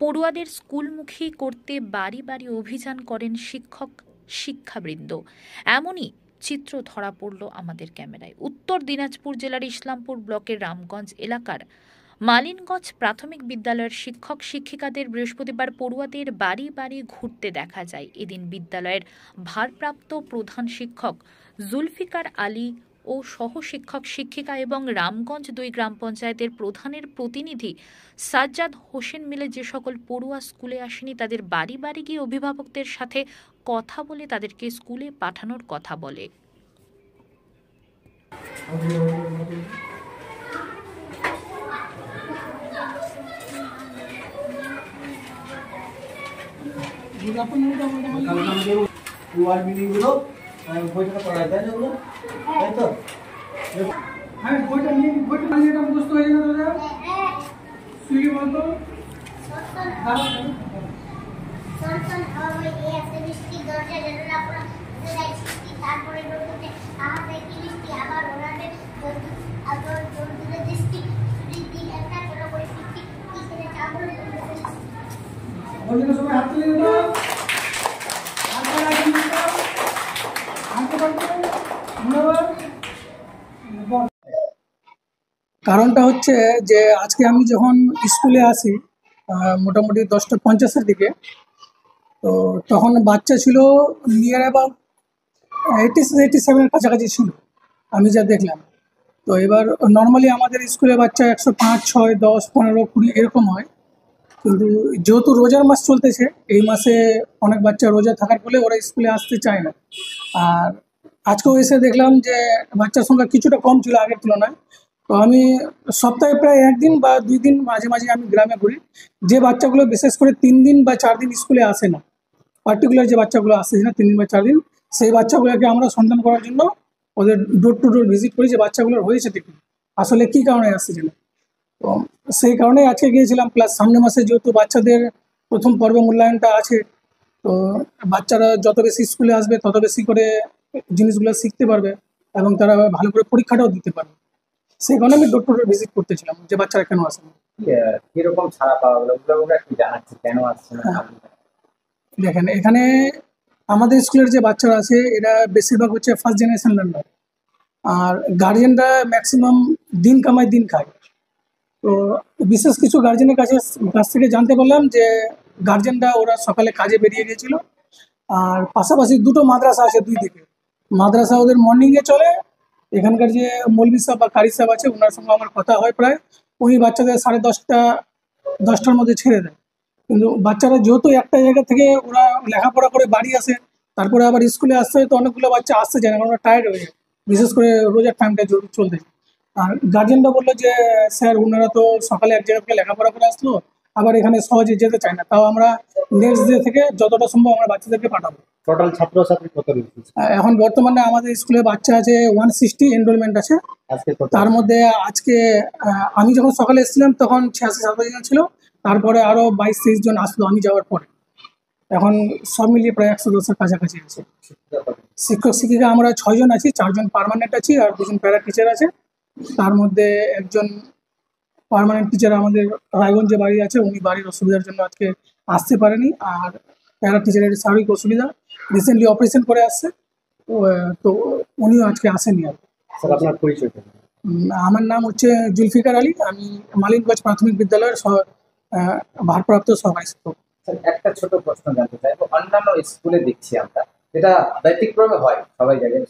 পড়ুয়াদের স্কুলমুখী করতে বাড়ি বাড়ি অভিযান করেন শিক্ষক শিক্ষাবৃন্দ। এমনই চিত্র ধরা পড়ল আমাদের ক্যামেরায়। উত্তর দিনাজপুর জেলার ইসলামপুর ব্লকের রামগঞ্জ এলাকার মালিনগঞ্জ প্রাথমিক বিদ্যালয়ের শিক্ষক শিক্ষিকাদের বৃহস্পতিবার পড়ুয়াদের বাড়ি বাড়ি ঘুরতে দেখা যায়। এদিন বিদ্যালয়ের ভারপ্রাপ্ত প্রধান শিক্ষক জুলফিকার আলী ও সহ শিক্ষক শিক্ষিকা এবং রামগঞ্জ ২ গ্রাম পঞ্চায়েতের প্রধানের প্রতিনিধি সাজ্জাদ হোসেন মিলে যে সকল পড়ুয়া স্কুলে আসেনি তাদের বাড়ি বাড়ি গিয়ে অভিভাবকদের সাথে কথা বলে তাদেরকে স্কুলে পাঠানোর কথা বলে। কারণটা হচ্ছে যে আজকে আমি যখন স্কুলে আসি মোটামুটি 10:50-এর দিকে, তো তখন বাচ্চা ছিল নিয়ার অ্যাবাউট 87-এর কাছাকাছি ছিল আমি যা দেখলাম। তো এবার নর্মালি আমাদের স্কুলে বাচ্চা 105, 6, 10, 15, 20 এরকম হয়, কিন্তু যেহেতু রোজার মাস চলতেছে এই মাসে অনেক বাচ্চা রোজা থাকার ফলে ওরা স্কুলে আসতে চায় না। আর আজকেও এসে দেখলাম যে বাচ্চার সংখ্যা কিছুটা কম ছিল আগের তুলনায়। তো আমি সপ্তাহে প্রায় 1 দিন বা 2 দিন মাঝে মাঝে আমি গ্রামে ঘুরি। যে বাচ্চাগুলো বিশেষ করে 3 দিন বা 4 দিন স্কুলে আসে না, পার্টিকুলার যে বাচ্চাগুলো আসে না 3 দিন বা 4 দিন, সেই বাচ্চাগুলোকে আমরা সন্ধান করার জন্য ওদের ডোর টু ডোর ভিজিট করি যে বাচ্চাগুলোর হয়েছে ঠিক আসলে কী কারণে আসছে না। তো সেই কারণেই আজকে গিয়েছিলাম। প্লাস সামনের মাসে যেহেতু বাচ্চাদের প্রথম পর্ব মূল্যায়নটা আছে, তো বাচ্চারা যত বেশি স্কুলে আসবে তত বেশি করে জিনিসগুলো শিখতে পারবে এবং তারা ভালো করে পরীক্ষাটাও দিতে পারবে। সেই কারণে আমি ডোর টু ডোর ভিজিট করতেছিলাম যে বাচ্চারা কেন আসে না। কিরকম ছাড়া পাওয়া গেল কি জানাচ্ছে কেন আসছে না? দেখেন, এখানে আমাদের স্কুলের যে বাচ্চারা আছে এরা বেশিরভাগ হচ্ছে ফার্স্ট জেনারেশন লার্নার, আর গার্জিয়ানরা ম্যাক্সিমাম দিন কামায় দিন খায়। তো বিশেষ কিছু গার্জেনের কাছ থেকে জানতে পারলাম যে গার্জেনরা ওরা সকালে কাজে বেরিয়ে গিয়েছিল, আর পাশাপাশি 2টো মাদ্রাসা আছে 2 দিকে। মাদ্রাসা ওদের মর্নিংয়ে চলে, এখানকার যে মৌলভী সাহেব বা কারি সাহেব আছে ওনার সঙ্গে আমার কথা হয় প্রায়, উনি বাচ্চাদের 10:30-10টার মধ্যে ছেড়ে দেয়। কিন্তু বাচ্চারা যেহেতু একটা জায়গা থেকে ওরা লেখাপড়া করে বাড়ি আসে, তারপরে আবার স্কুলে আসতে হয়, তো অনেকগুলো বাচ্চা আসতে চায় না কারণ ওরা টায়ার্ড হয়ে যায়, বিশেষ করে রোজার টাইমটা চলতে। আর গার্জেনরা বললো যে স্যার ওনারা তো সকালে এক জায়গা থেকে লেখাপড়া করে আসলো, আবার এখানে সহজে যেতে চায় না, তাও আমরা নেক্সট ডে থেকে যতটা সম্ভব আমরা বাচ্চাদেরকে পাঠাবো। টোটাল ছাত্রছাত্রী কত? এখন বর্তমানে আমাদের স্কুলে বাচ্চা আছে 160 এনরোলমেন্ট আছে। তার মধ্যে আজকে আমি যখন সকালে এসেছিলাম তখন 86-87 জন ছিল, তারপরে আরও 22-23 জন আসলো আমি যাওয়ার পরে। এখন সব মিলিয়ে প্রায় 110-এর কাছাকাছি আছে। শিক্ষক শিক্ষিকা আমরা 6 জন আছি, 4 জন পার্মানেন্ট আছি আর 2 জন প্যারা টিচার আছে। তার মধ্যে একজন পার্মানেন্ট টিচার আমাদের রায়গঞ্জে বাড়ি আছে, উনি বাড়ির অসুবিধার জন্য আজকে আসতে পারেনি। আর প্যারা টিচারের শারীরিক অসুবিধা, রিসেন্টলি অপারেশন করে আসছে, তো উনিও আজকে আসেনি। আর আপনার পরিচয়? আমার নাম হচ্ছে জুলফিকার আলী, আমি মালিনগঞ্জ প্রাথমিক বিদ্যালয়ের ভারপ্রাপ্ত সহকারী শিক্ষক। একটা ছোট প্রশ্ন জানতে চাইবো, অন্যান্য স্কুলে দেখছি আমরা এটা ব্যতিক্রমে হয়, সবাই জায়গায়